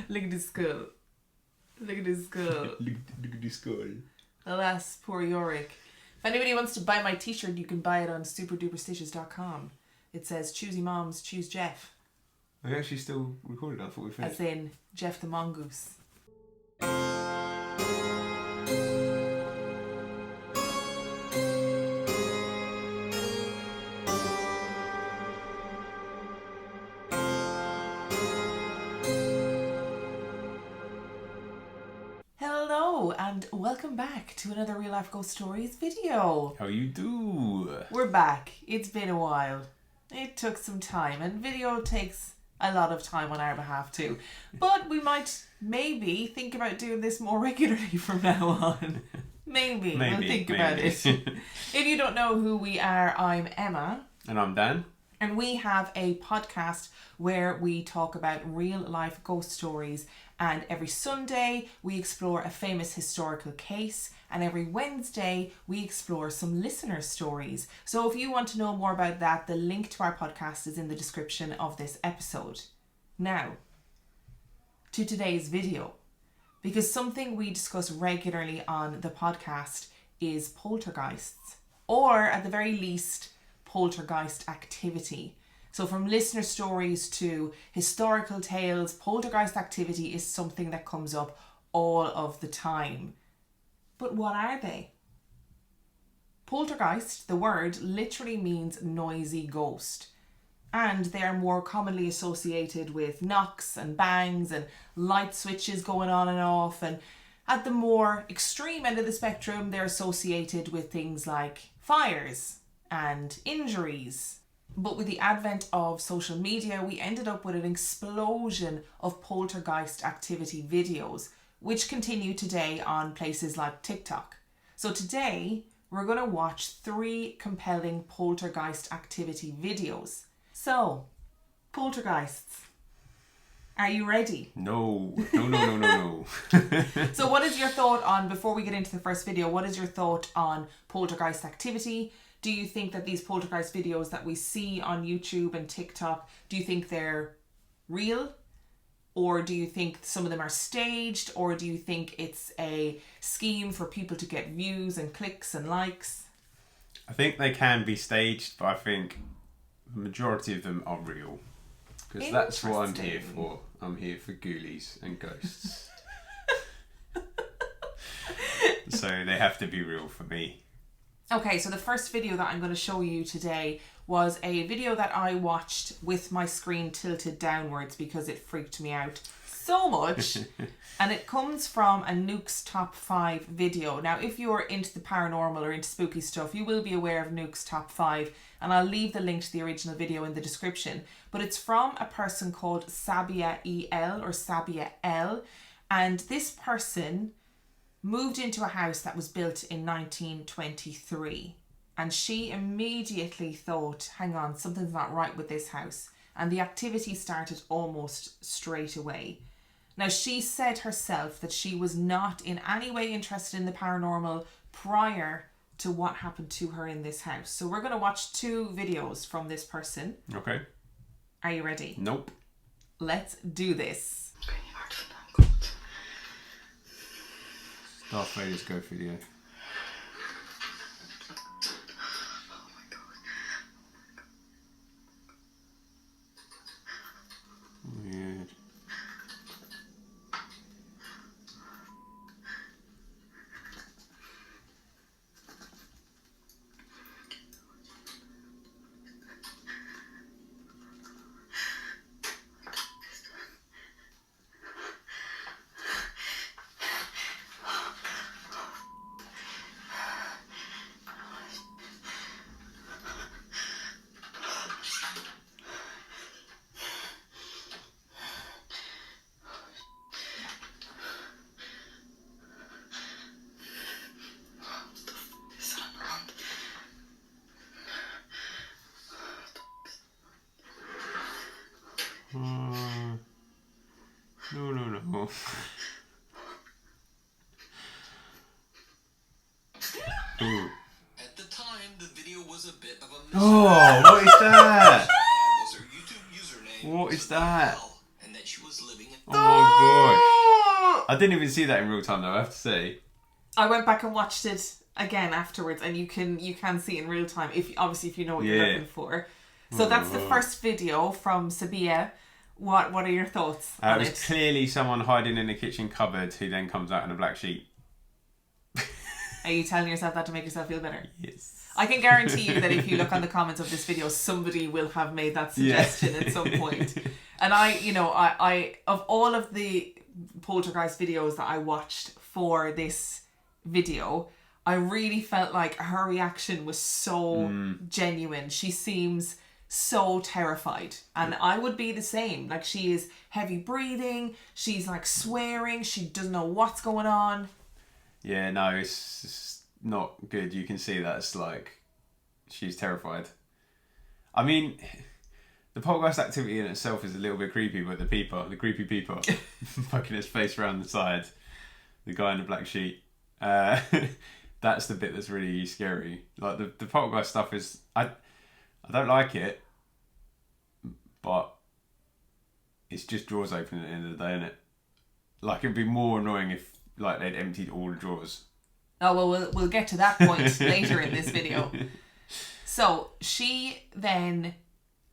Look at this skull. Look at this skull. Look at this skull. Alas, poor Yorick. If anybody wants to buy my t-shirt, you can buy it on superduperstitches.com. It says, choosy moms, choose Jeff. Are we actually still recording? I thought we finished. As in, Jeff the mongoose. Hello and welcome back to another Real Life Ghost Stories video. How you do? We're back. It's been a while. It took some time, and video takes a lot of time on our behalf too. But we might maybe think about doing this more regularly from now on. Maybe. We'll think about it. If you don't know who we are, I'm Emma. And I'm Dan. And we have a podcast where we talk about real life ghost stories. And every Sunday we explore a famous historical case. And every Wednesday we explore some listener stories. So if you want to know more about that, the link to our podcast is in the description of this episode. Now, to today's video. Because something we discuss regularly on the podcast is poltergeists. Or at the very least, poltergeist activity. So from listener stories to historical tales, poltergeist activity is something that comes up all of the time. But what are they? Poltergeist, the word, literally means noisy ghost. And they are more commonly associated with knocks and bangs and light switches going on and off. And at the more extreme end of the spectrum, they're associated with things like fires and injuries. But with the advent of social media, we ended up with an explosion of poltergeist activity videos, which continue today on places like TikTok. So today, we're going to watch 3 compelling poltergeist activity videos. So, poltergeists, are you ready? No. So what is your thought on, before we get into the first video, what is your thought on poltergeist activity? Do you think that these poltergeist videos that we see on YouTube and TikTok, do you think they're real? Or do you think some of them are staged? Or do you think it's a scheme for people to get views and clicks and likes? I think they can be staged, but I think the majority of them are real. Because that's what I'm here for. I'm here for ghoulies and ghosts. So they have to be real for me. Okay, so the first video that I'm going to show you today was a video that I watched with my screen tilted downwards because it freaked me out so much. And it comes from a Nuke's Top 5 video. Now, if you're into the paranormal or into spooky stuff, you will be aware of Nuke's Top 5. And I'll leave the link to the original video in the description. But it's from a person called Sabia EL or Sabia L. And this person moved into a house that was built in 1923. And she immediately thought, hang on, something's not right with this house. And the activity started almost straight away. Now, she said herself that she was not in any way interested in the paranormal prior to what happened to her in this house. So we're going to watch 2 videos from this person. Okay. Are you ready? Nope. Let's do this. Darth Vader's ghost video. Weird. No. Ooh. At the time, the video was a bit of a mystery. Oh, what is that? Was her YouTube username What is that? And that she was living Oh my gosh. I didn't even see that in real time though, I have to say. I went back and watched it again afterwards, and you can see it in real time if you know what you're looking for. So that's the first video from Sabia. What are your thoughts on it was clearly someone hiding in a kitchen cupboard who then comes out in a black sheet. Are you telling yourself that to make yourself feel better? Yes. I can guarantee you that if you look on the comments of this video, somebody will have made that suggestion at some point. And I of all of the Poltergeist videos that I watched for this video, I really felt like her reaction was so genuine. She seems so terrified, and I would be the same. Like, she is heavy breathing, she's like swearing, she doesn't know what's going on. Yeah, no, it's not good. You can see that it's like she's terrified. I mean, the poltergeist activity in itself is a little bit creepy, but the creepy people poking his face around the side, the guy in the black sheet, that's the bit that's really scary. Like the poltergeist stuff is, I don't like it, but it's just drawers open at the end of the day, innit? Like, it'd be more annoying if like they'd emptied all the drawers. Oh, well, we'll get to that point later in this video. So she then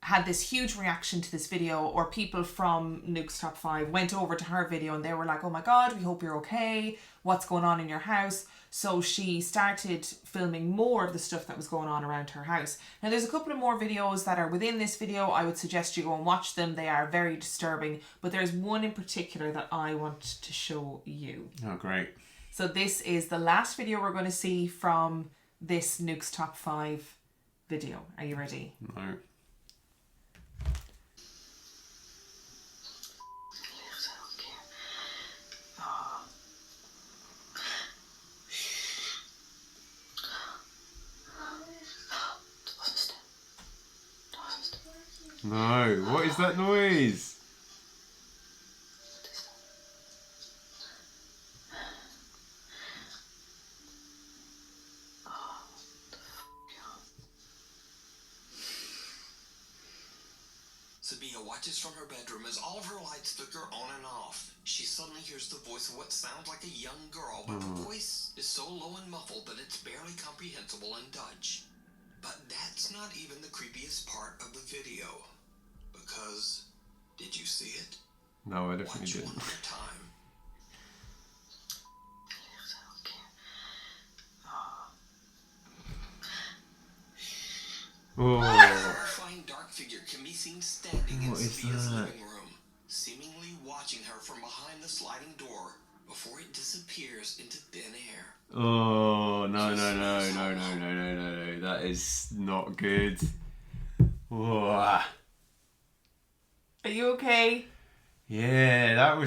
had this huge reaction to this video, or people from Nuke's Top 5 went over to her video and they were like, oh my god, we hope you're okay, what's going on in your house? So she started filming more of the stuff that was going on around her house. Now there's a couple of more videos that are within this video. I would suggest you go and watch them. They are very disturbing, but there's one in particular that I want to show you. Oh, great. So this is the last video we're going to see from this Nuke's Top 5 video. Are you ready? No. No, what is that noise? Sabia watches from her bedroom as all of her lights flicker on and off. She suddenly hears the voice of what sounds like a young girl, but the voice is so low and muffled that it's barely comprehensible in Dutch. But that's not even the creepiest part of the video. Because, did you see it? No, I definitely Watch didn't. one more time. Oh. A horrifying dark figure can be seen standing in What is Sabia's that? living room, seemingly watching her from behind the sliding door before it disappears into thin air. Oh, no. That is not good. Whoa. Are you okay? Yeah, that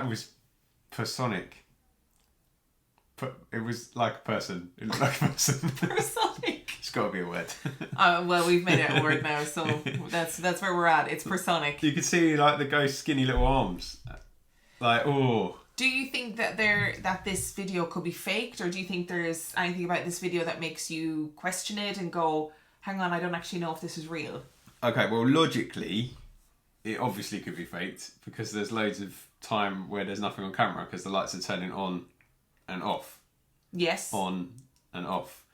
was personic. It was like a person. It looked like a person. Personic. It's got to be a word. Well, we've made it a word now, so that's where we're at. It's personic. You could see like the ghost's skinny little arms. Like, oh. Do you think that this video could be faked, or do you think there's anything about this video that makes you question it and go, hang on, I don't actually know if this is real? Okay, well, logically, it obviously could be faked because there's loads of time where there's nothing on camera because the lights are turning on and off. Yes. On and off.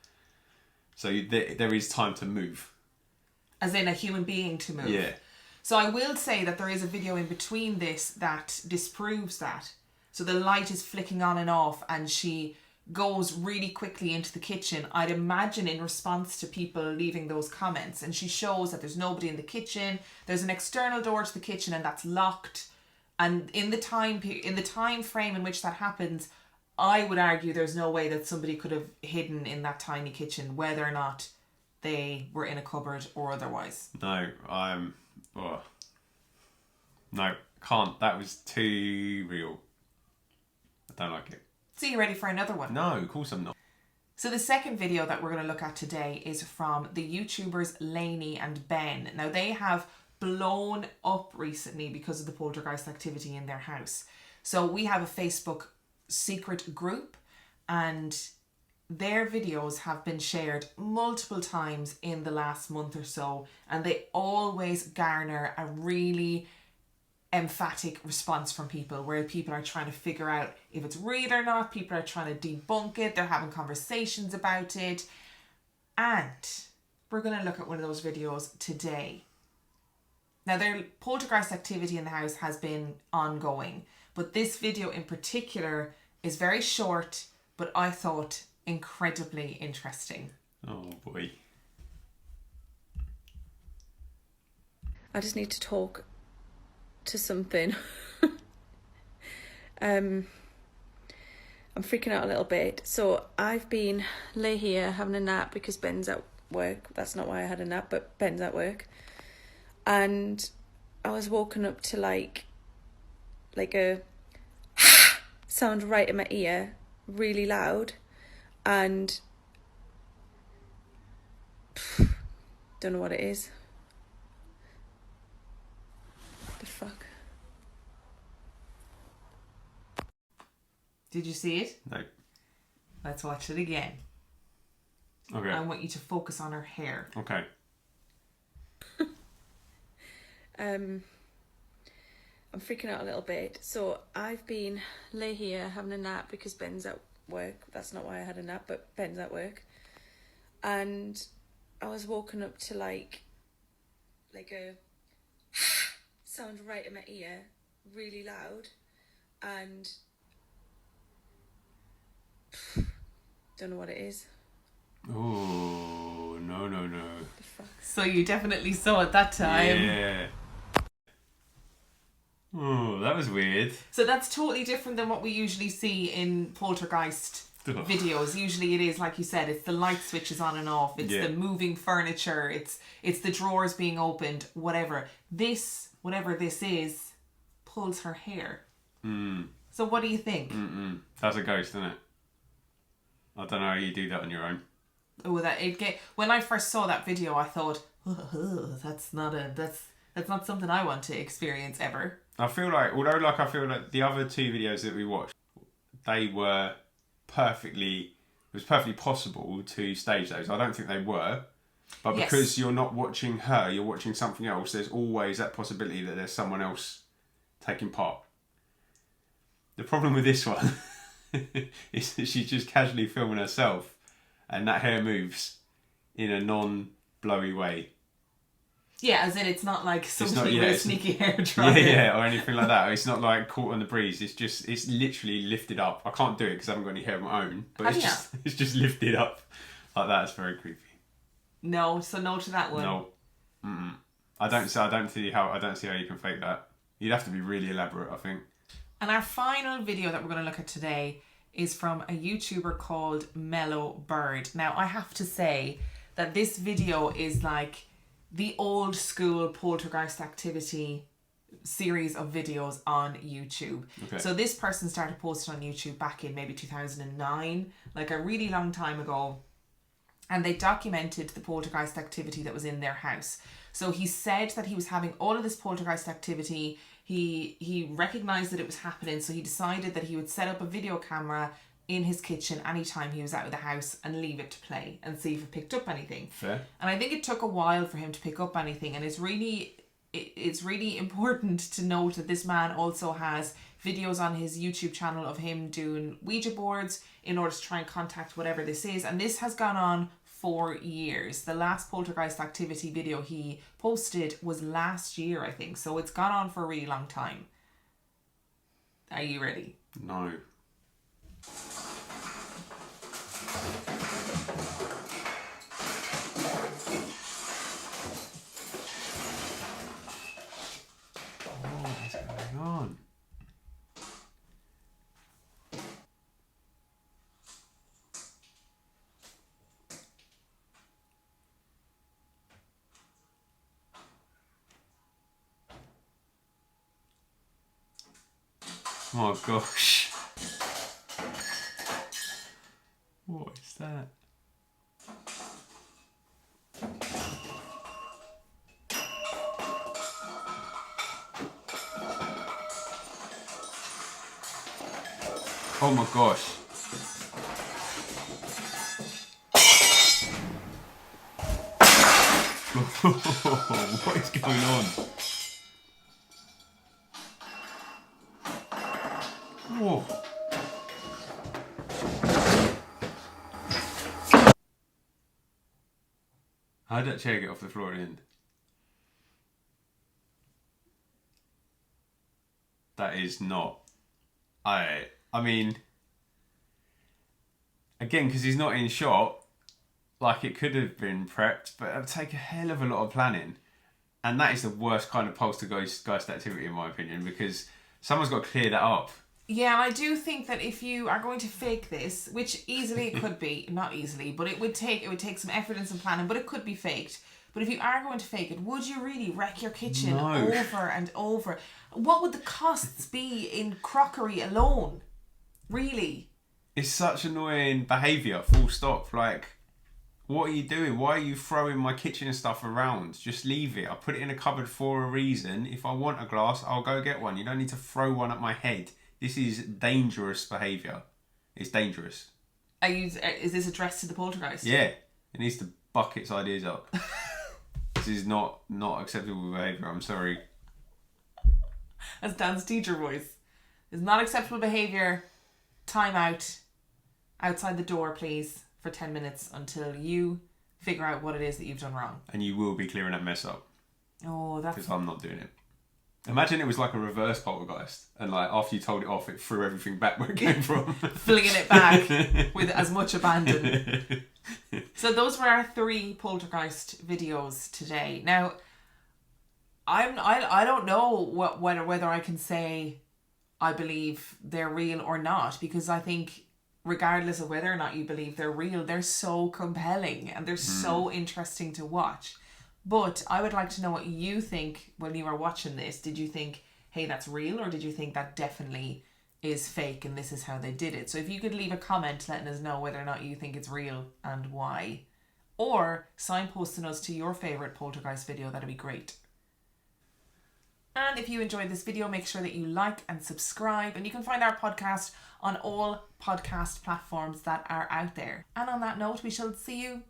So there is time to move. As in a human being to move. Yeah. So I will say that there is a video in between this that disproves that. So the light is flicking on and off and she goes really quickly into the kitchen, I'd imagine in response to people leaving those comments, and she shows that there's nobody in the kitchen, there's an external door to the kitchen and that's locked, and in the time frame in which that happens, I would argue there's no way that somebody could have hidden in that tiny kitchen, whether or not they were in a cupboard or otherwise. No, no, can't. That was too real. I don't like it. So you ready for another one? No, of course I'm not. So the second video that we're going to look at today is from the YouTubers Lainey and Ben. Now they have blown up recently because of the poltergeist activity in their house. So we have a Facebook secret group and their videos have been shared multiple times in the last month or so, and they always garner a really emphatic response from people, where people are trying to figure out if it's real or not. People are trying to debunk it. They're having conversations about it. And we're going to look at one of those videos today. Now, their poltergeist activity in the house has been ongoing, but this video in particular is very short, but I thought incredibly interesting. Oh boy. I just need to talk to something. I'm freaking out a little bit. So I've been lay here having a nap because Ben's at work. That's not why I had a nap, but Ben's at work. And I was woken up to like a sound right in my ear, really loud, and don't know what it is. The fuck? Did you see it? No. Let's watch it again. Okay. I want you to focus on her hair. Okay. I'm freaking out a little bit. So I've been lay here having a nap because Ben's at work. That's not why I had a nap, but Ben's at work. And I was woken up to like a sound right in my ear, really loud, and don't know what it is. Oh, no. The fuck? So you definitely saw it that time. Yeah. Oh, that was weird. So that's totally different than what we usually see in poltergeist videos. Usually it is, like you said, it's the light switches on and off, it's the moving furniture, it's the drawers being opened, whatever. This, whatever this is, pulls her hair. So what do you think? That's a ghost, isn't it? I don't know how you do that on your own. Oh, when I first saw that video, I thought, that's not something I want to experience ever. I feel like the other two videos that we watched, it was perfectly possible to stage those. I don't think they were, but because you're not watching her, you're watching something else, there's always that possibility that there's someone else taking part. The problem with this one is that she's just casually filming herself and that hair moves in a non-blowy way. Yeah, as in it's not like somebody with a sneaky hair dryer. Yeah, or anything like that. It's not like caught on the breeze. It's literally lifted up. I can't do it because I haven't got any hair of my own. But it's just lifted up like that. It's very creepy. No, so no to that one. No, I don't see how you can fake that. You'd have to be really elaborate, I think. And our final video that we're going to look at today is from a YouTuber called Mellow Bird. Now, I have to say that this video is like the old school poltergeist activity series of videos on YouTube. Okay. So this person started posting on YouTube back in maybe 2009, like a really long time ago. And they documented the poltergeist activity that was in their house. So he said that he was having all of this poltergeist activity. He recognized that it was happening, so he decided that he would set up a video camera in his kitchen anytime he was out of the house and leave it to play and see if it picked up anything. Fair. And I think it took a while for him to pick up anything, and it's really important to note that this man also has videos on his YouTube channel of him doing Ouija boards in order to try and contact whatever this is, and this has gone on for years. The last poltergeist activity video he posted was last year, I think, so it's gone on for a really long time. Are you ready? No. What is going on? Oh gosh. What is that? Oh my gosh. What is going on? Whoa. How did that chair get off the floor at the end? That is not... I mean... Again, because he's not in shot, like it could have been prepped, but it would take a hell of a lot of planning. And that is the worst kind of poltergeist activity in my opinion, because someone's got to clear that up. Yeah, and I do think that if you are going to fake this, which easily it could be, not easily, but it would take some effort and some planning, but it could be faked. But if you are going to fake it, would you really wreck your kitchen over and over? What would the costs be in crockery alone? Really? It's such annoying behaviour, full stop. Like, what are you doing? Why are you throwing my kitchen stuff around? Just leave it. I put it in a cupboard for a reason. If I want a glass, I'll go get one. You don't need to throw one at my head. This is dangerous behaviour. It's dangerous. Is this addressed to the poltergeist? Yeah. It needs to buck its ideas up. This is not acceptable behaviour. I'm sorry. As Dan's teacher voice. It's not acceptable behaviour. Time out. Outside the door, please, for 10 minutes until you figure out what it is that you've done wrong. And you will be clearing that mess up. Oh, that's... Because I'm not doing it. Imagine it was like a reverse poltergeist, and like after you told it off, it threw everything back where it came from. Flinging it back with as much abandon. So those were our 3 poltergeist videos today. Now, I don't know whether I can say I believe they're real or not, because I think regardless of whether or not you believe they're real, they're so compelling and they're so interesting to watch. But I would like to know what you think when you were watching this. Did you think, hey, that's real? Or did you think that definitely is fake and this is how they did it? So if you could leave a comment letting us know whether or not you think it's real and why. Or signposting us to your favourite poltergeist video, that'd be great. And if you enjoyed this video, make sure that you like and subscribe. And you can find our podcast on all podcast platforms that are out there. And on that note, we shall see you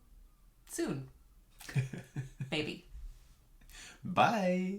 soon. Maybe. Bye.